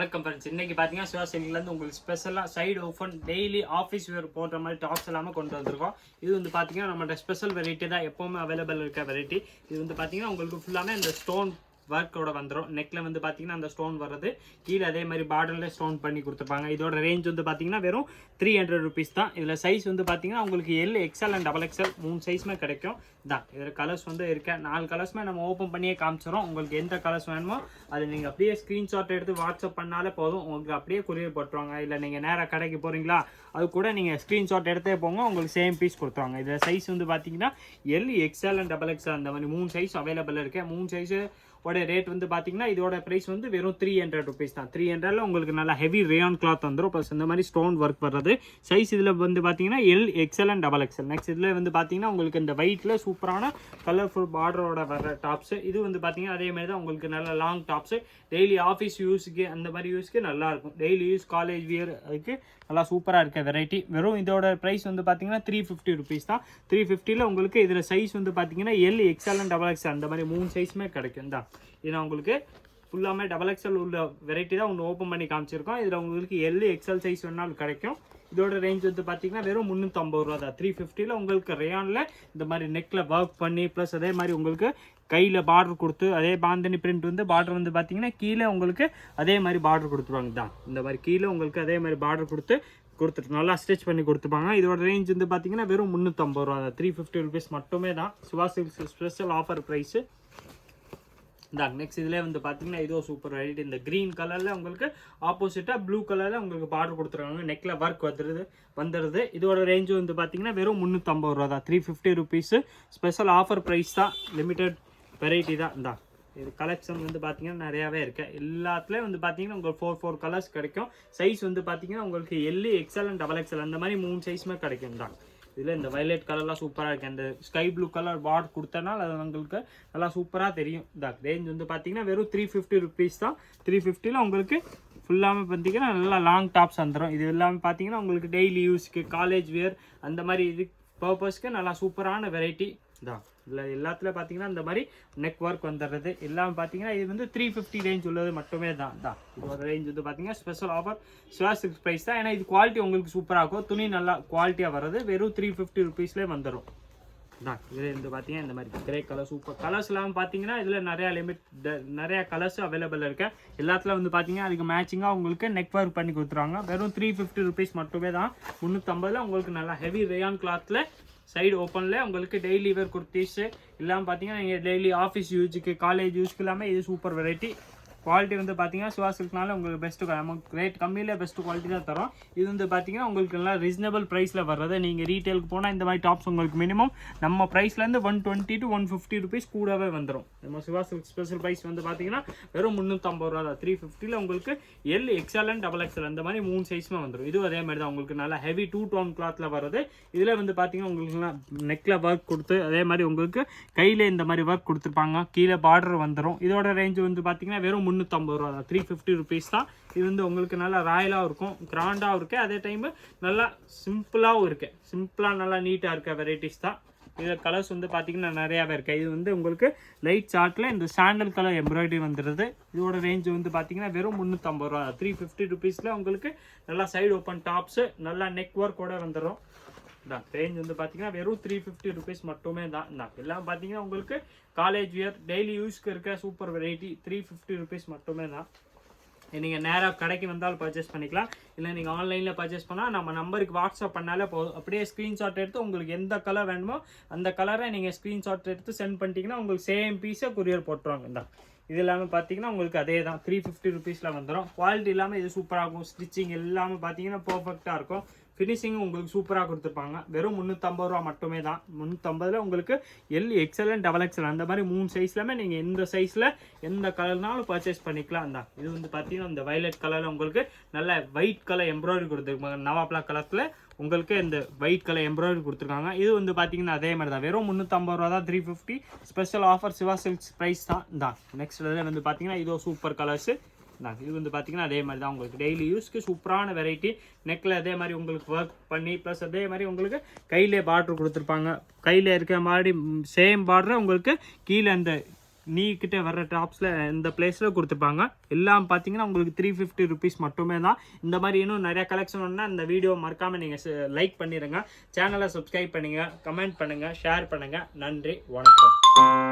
வணக்கம் ஃப்ரெண்ட்ஸ். இன்னைக்கு பார்த்தீங்கன்னா சிவா சில்க்லேருந்து உங்களுக்கு ஸ்பெஷலாக side open daily office wear போடுற மாதிரி டாப்ஸ் எல்லாமே கொண்டு வந்திருக்கோம். இது வந்து பார்த்தீங்கன்னா நம்மளோட ஸ்பெஷல் வெரைட்டி தான், எப்போவுமே அவைலபிள் இருக்க வெரைட்டி. இது வந்து பார்த்தீங்கன்னா உங்களுக்கு ஃபுல்லாமே இந்த ஸ்டோன் ஒர்க்கோட வந்துடும். நெக்கில் வந்து பார்த்தீங்கன்னா அந்த ஸ்டோன் வர்றது, கீழே அதே மாதிரி பார்டரில் ஸ்டோன் பண்ணி கொடுத்துருப்பாங்க. இதோட ரேஞ்ச் வந்து பார்த்தீங்கன்னா வெறும் 300 rupees தான். இதில் சைஸ் வந்து பார்த்தீங்கன்னா உங்களுக்கு எல், எக்ஸ்எல் அண்ட் XXL 3 சைஸுமே கிடைக்கும் தான். இதில் கலர்ஸ் வந்து இருக்க 4 கலர்ஸுமே நம்ம ஓப்பன் பண்ணியே காமிச்சிடும். உங்களுக்கு எந்த கலர்ஸ் வேணுமோ அது நீங்கள் அப்படியே ஸ்க்ரீன்ஷாட் எடுத்து வாட்ஸ்அப் பண்ணாலே போதும், உங்களுக்கு அப்படியே கொரியர் போட்டுருவாங்க. இல்லை நீங்கள் நேராக கடைக்கு போகிறீங்களா, அது கூட நீங்கள் ஸ்க்ரீன்ஷாட் எடுத்தே போங்க, உங்களுக்கு சேம் பீஸ் கொடுத்துருவாங்க. இதில் சைஸ் வந்து பார்த்தீங்கன்னா எல், எக்ஸ்எல் அண்ட் XXL அந்த மாதிரி 3 சைஸ் அவைலபிள் இருக்குது. 3 சைஸு ஓட ரேட் வந்து பார்த்தீங்கன்னா இதோட ப்ரைஸ் வந்து வெறும் 300 rupees தான். 300ல் உங்களுக்கு நல்லா ஹெவி ரேயான் கிளாத் வந்துடும். ப்ளஸ் இந்த மாதிரி ஸ்டோன் ஒர்க் வர்றது. சைஸ் இதில் வந்து பார்த்தீங்கன்னா L, XL and XXL. Next இதில் வந்து பார்த்தீங்கன்னா உங்களுக்கு இந்த ஒயிட்டில் சூப்பரான கலர்ஃபுல் பார்டரோட வர டாப்ஸு. இது வந்து பார்த்தீங்கன்னா அதே மாதிரி தான் உங்களுக்கு நல்ல லாங் டாப்ஸு. டெய்லி ஆஃபீஸ் யூஸுக்கு அந்த மாதிரி யூஸ்க்கு நல்லாயிருக்கும். டெய்லி யூஸ், காலேஜ் வியர் அதுக்கு நல்லா சூப்பராக இருக்க வெரைட்டி. வெறும் இதோட ப்ரைஸ் வந்து பார்த்தீங்கன்னா 350 rupees தான். 350ல் உங்களுக்கு இதில் சைஸ் வந்து பார்த்தீங்கன்னா எல், எக்ஸ்எல் அண்ட் XXL அந்த மாதிரி 3 சைஸுமே கிடைக்கும் தான். இது உங்களுக்கு ஃபுல்லாமே XXL உள்ள வெரைட்டி தான் ஒன்று ஓப்பன் பண்ணி காமிச்சிருக்கோம். இதில் உங்களுக்கு எல், எக்ஸ்எல் சைஸ் வேணாலும் கிடைக்கும். இதோட ரேஞ்ச் வந்து பார்த்தீங்கன்னா வெறும் 350 ரூபா தான். 350ல் உங்களுக்கு ரேயானில் இந்த மாதிரி நெக்கில் ஒர்க் பண்ணி ப்ளஸ் அதே மாதிரி உங்களுக்கு கையில் பார்டர் கொடுத்து அதே பாந்தனி பிரிண்ட் வந்து பார்டர் வந்து பார்த்தீங்கன்னா கீழே உங்களுக்கு அதே மாதிரி பார்டர் கொடுத்துருவாங்க தான். இந்த மாதிரி கீழே உங்களுக்கு அதே மாதிரி பார்டர் கொடுத்துட்டு நல்லா ஸ்டிச் பண்ணி கொடுத்துப்பாங்க. இதோட ரேஞ்ச் வந்து பார்த்தீங்கன்னா வெறும் 350 ரூபா தான். 350 rupees மட்டுமே தான். Siva silks special offer price தான். நெக்ஸ்ட் இதில் வந்து பார்த்தீங்கன்னா இதோ சூப்பர் வெரைட்டி. இந்த க்ரீன் கலரில் உங்களுக்கு ஆப்போசிட்டாக ப்ளூ கலரில் உங்களுக்கு பார்டர் கொடுத்துருக்காங்க. நெக்கில் ஒர்க் வந்துடுது. இதோட ரேஞ்சு வந்து பார்த்தீங்கன்னா வெறும் 350 ரூபா தான். 350 rupees ஸ்பெஷல் ஆஃபர் ப்ரைஸ் தான். லிமிடெட் வெரைட்டி தான். தான் இது கலெக்ஷன் வந்து பார்த்தீங்கன்னா நிறையாவே இருக்குது. எல்லாத்துலேயும் வந்து பார்த்தீங்கன்னா உங்களுக்கு 4 கலர்ஸ் கிடைக்கும். சைஸ் வந்து பார்த்தீங்கன்னா உங்களுக்கு எல், எக்ஸ்எல் அண்ட் XXL அந்த மாதிரி 3 சைஸுமே கிடைக்கும் தான். இதில் இந்த வயலட் கலர்லாம் சூப்பராக இருக்குது. அந்த ஸ்கை ப்ளூ கலர் பார்டர் கொடுத்தனால அது உங்களுக்கு நல்லா சூப்பராக தெரியும். இந்த ரேஞ்ச் வந்து பார்த்தீங்கன்னா வெறும் 350 rupees தான். 350ல் உங்களுக்கு ஃபுல்லாமே பார்த்தீங்கன்னா நல்லா லாங் டாப்ஸ் வந்துடும். இது எல்லாமே பார்த்தீங்கன்னா உங்களுக்கு டெய்லி யூஸ்க்கு, காலேஜ் வியர் அந்த மாதிரி இது பர்பஸ்க்கு நல்லா சூப்பரான வெரைட்டி தான். இதில் எல்லாத்துல பார்த்தீங்கன்னா இந்த மாதிரி நெக் ஒர்க் வந்துடுறது எல்லாமே பார்த்தீங்கன்னா இது வந்து 350 ரேஞ்ச் உள்ளது மட்டுமே தான். இதோட ரேஞ்ச் வந்து பார்த்தீங்கன்னா special offer Siva silks price தான். ஏன்னா இது குவாலிட்டி உங்களுக்கு சூப்பராக இருக்கும். துணி நல்லா குவாலிட்டியாக வர்றது. வெறும் 350 rupeesலேயே வந்துடும் தான். இதில் வந்து பார்த்தீங்கன்னா இந்த மாதிரி கிரே கலர் சூப்பர் கலர்ஸ் எல்லாம் பார்த்தீங்கன்னா இதில் நிறையா கலர்ஸ் அவைலபிள் இருக்கு. எல்லாத்துல வந்து பார்த்தீங்கன்னா அதுக்கு மேட்சிங்காக உங்களுக்கு நெக் ஒர்க் பண்ணி கொடுத்துருவாங்க. வெறும் 350 rupees மட்டுமே தான். 350ல் உங்களுக்கு நல்லா ஹெவி ரேயான் கிளாத்தில் சைடு ஓப்பனில் உங்களுக்கு டெய்லி வேர் குர்த்திஸ் இல்லாமல் பார்த்தீங்கன்னா நீங்கள் டெய்லி ஆஃபீஸ் யூஸுக்கு, காலேஜ் யூஸ்க்கு எல்லாமே இது சூப்பர் வெரைட்டி. குவாலிட்டி வந்து பார்த்தீங்கன்னா சிவா சில்க்னால உங்களுக்கு பெஸ்ட்டு, நமக்கு ரேட் கம்மியில் பெஸ்ட்டு குவாலிட்டி தான் தரோம். இது வந்து பார்த்தீங்கன்னா உங்களுக்கு நல்லா ரீசனபிள் ப்ரைஸில் வர்றது. நீங்கள் ரீட்டெயிலுக்கு போனால் இந்த மாதிரி டாப்ஸ் உங்களுக்கு மினிமம் நம்ம ப்ரைஸ்லேருந்து 120 to 150 rupees கூடவே வந்துடும். நம்ம சிவா சில்க் ஸ்பெஷல் ப்ரைஸ் வந்து பார்த்தீங்கன்னா வெறும் 350 ரூபா தான். 350ல் உங்களுக்கு எல், எக்ஸ்எல் அண்ட் XXL அந்த மாதிரி 3 சைஸுமே வந்துடும். இதுவும் அதே மாதிரி தான் உங்களுக்கு நல்லா ஹெவி 2 tone கிளாத்தில் வருது. இதில் வந்து பார்த்தீங்கன்னா உங்களுக்கு நெக்கில் ஒர்க் கொடுத்து அதே மாதிரி உங்களுக்கு கையில் இந்த மாதிரி ஒர்க் கொடுத்துருப்பாங்க. கீழே பார்டர் வந்துடும். இதோட ரேஞ்ச் வந்து பார்த்தீங்கன்னா வெறும் 350 ரூபா தான். 350 rupees தான். இது வந்து உங்களுக்கு நல்லா ராயலாகவும் இருக்கும், கிராண்டாகவும் இருக்குது, அதே டைமு நல்லா சிம்பிளாகவும் இருக்குது. சிம்பிளாக நல்லா நீட்டாக இருக்க வெரைட்டிஸ் தான். இதில் கலர்ஸ் வந்து பார்த்தீங்கன்னா நிறையாவே இருக்குது. இது வந்து உங்களுக்கு லைட் சார்ட்டில் இந்த சாண்டல் கலர் எம்ப்ராய்டரி வந்துடுது. இதோட ரேஞ்ச் வந்து பார்த்தீங்கன்னா வெறும் 350 ரூபா. 350 rupeesல உங்களுக்கு நல்லா சைடு ஓப்பன் டாப்ஸு நல்லா நெக் ஒர்க்கோட வந்துடும் தான். ரேஞ்ச் வந்து பார்த்தீங்கன்னா வெறும் 350 rupees மட்டுமே தான். எல்லாம் பார்த்தீங்கன்னா உங்களுக்கு காலேஜ் வியர், டெய்லி யூஸ்க்கு இருக்க சூப்பர் வெரைட்டி. 350 rupees மட்டுமே தான். நீங்கள் நேராக கடைக்கு வந்தாலும் பர்ச்சேஸ் பண்ணிக்கலாம். இல்லை நீங்கள் ஆன்லைனில் பர்ச்சேஸ் பண்ணால் நம்ம நம்பருக்கு வாட்ஸ்அப் பண்ணாலே போதும். அப்படியே ஸ்க்ரீன்ஷாட் எடுத்து உங்களுக்கு எந்த கலர் வேணுமோ அந்த கலரை நீங்கள் ஸ்க்ரீன்ஷாட் எடுத்து சென்ட் பண்ணிட்டீங்கன்னா உங்களுக்கு சேம் பீஸை கொரியர் போட்டுருவாங்க தான். இது எல்லாமே பார்த்தீங்கன்னா உங்களுக்கு அதே தான். 350 rupeesல வந்துடும். குவாலிட்டி இல்லாமல் இது சூப்பராக இருக்கும். ஸ்டிச்சிங் எல்லாமே பார்த்தீங்கன்னா பர்ஃபெக்டாக இருக்கும். ஃபினிஷிங் உங்களுக்கு சூப்பராக கொடுத்துருப்பாங்க. வெறும் 350 ரூபா மட்டுமே தான். 350ல் உங்களுக்கு எல், எக்ஸ்எல் அண்ட் XXL அந்த மாதிரி 3 சைஸ்லாமே நீங்கள் எந்த சைஸில் எந்த கலர்னாலும் பர்ச்சேஸ் பண்ணிக்கலாம் தான். இது வந்து பார்த்தீங்கன்னா இந்த வயலட் கலரில் உங்களுக்கு நல்ல ஒயிட் கலர் எம்ப்ராய்டரி கொடுத்துருப்பாங்க. நவாப்லா கலரில் உங்களுக்கு இந்த ஒயிட் கலர் எம்ப்ராய்டரி கொடுத்துருக்காங்க. இது வந்து பார்த்தீங்கன்னா அதே மாதிரி தான். வெறும் 350 ரூபா தான். 350 special offer Siva silks price தான். நெக்ஸ்ட் இதில் வந்து பார்த்தீங்கன்னா இதோ சூப்பர் கலர்ஸு தான். இது வந்து பார்த்தீங்கன்னா அதே மாதிரி தான் உங்களுக்கு டெய்லி யூஸ்க்கு சூப்பரான வெரைட்டி. நெக்கில் அதே மாதிரி உங்களுக்கு ஒர்க் பண்ணி ப்ளஸ் அதே மாதிரி உங்களுக்கு கையிலே பார்டர் கொடுத்துருப்பாங்க. கையில் இருக்கிற மாதிரி சேம் பார்டரை உங்களுக்கு கீழே அந்த நீ கிட்ட வர்ற டாப்ஸில் இந்த பிளேஸில் கொடுத்துப்பாங்க. எல்லாம் பார்த்தீங்கன்னா உங்களுக்கு 350 ருபீஸ் மட்டுமே தான். இந்த மாதிரி இன்னும் நிறையா கலெக்ஷன் வேணும்னா இந்த வீடியோ மறக்காமல் நீங்கள் லைக் பண்ணிடுங்க, சேனலை சப்ஸ்கிரைப் பண்ணுங்கள், கமெண்ட் பண்ணுங்கள், ஷேர் பண்ணுங்கள். நன்றி, வணக்கம்.